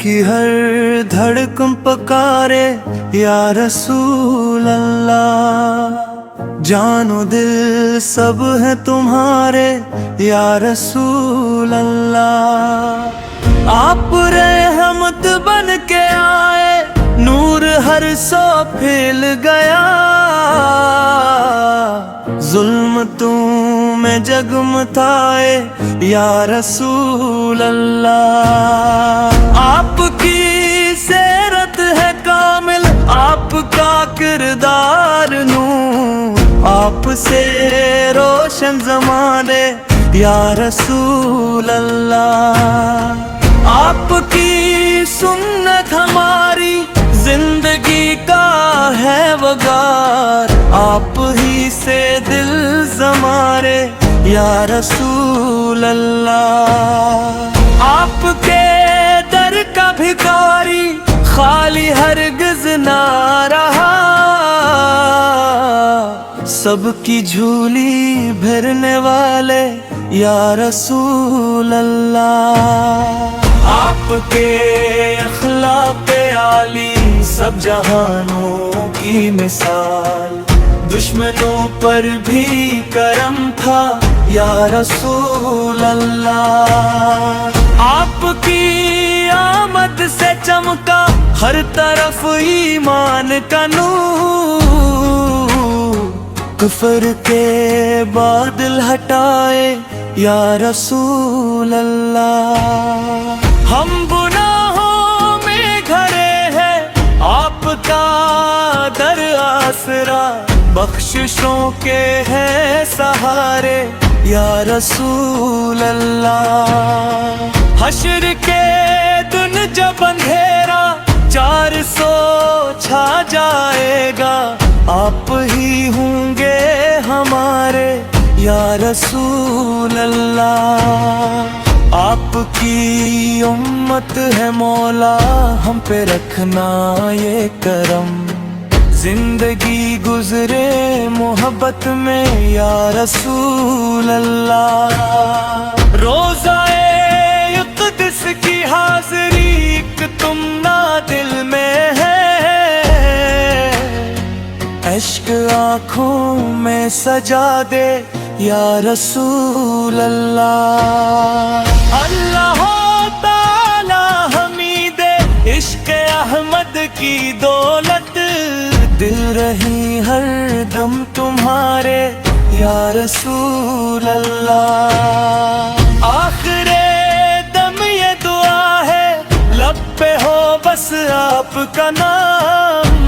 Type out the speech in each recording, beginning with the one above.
کی ہر دھڑکن پکارے یا رسول اللہ، جان و دل سب ہے تمہارے یا رسول اللہ۔ آپ رحمت بن کے آئے، نور ہر سو پھیل گیا، ظلم تمہیں جگمگائے یا رسول اللہ۔ آپ کی سیرت ہے کامل، آپ کا کردار نور، آپ سے روشن زمانے یا رسول اللہ۔ آپ کی سنت ہماری زندگی کا ہے وقار، آپ ہی سے دل زمارے یا رسول اللہ۔ آپ کے در کا بھکاری خالی ہرگز نہ رہا، سب کی جھولی بھرنے والے یا رسول اللہ۔ آپ کے اخلاق عالی سب جہانوں کی مثال، دشمنوں پر بھی کرم تھا یا رسول اللہ۔ آپ کی آمد سے چمکا ہر طرف ایمان کا نور، کفر کے بادل ہٹائے یا رسول اللہ۔ ہم گناہوں میں گھرے ہیں، آپ کا در آسرا، بخششوں کے ہیں سہارے یا رسول اللہ۔ حشر کے دن جب اندھیرا 400 چھا جائے گا، آپ ہی ہوں گے ہمارے یا رسول اللہ۔ آپ کی امت ہے مولا، ہم پہ رکھنا یہ کرم، زندگی گزرے محبت میں یا رسول اللہ۔ روزہ اقدس کی حاضری ایک تمنا دل میں ہے، عشق آنکھوں میں سجا دے یا رسول اللہ۔ اللہ تعالی حمید عشق احمد کی دولت، دل رہی ہر دم تمہارے یا رسول اللہ۔ آخر دم یہ دعا ہے، لب پہ ہو بس آپ کا نام،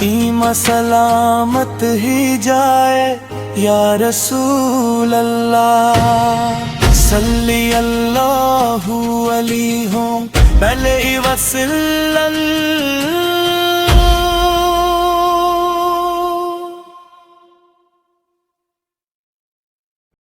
ایمان سلامت ہی جائے یا رسول اللہ۔ صلی اللہ علیہ پہلے وسلم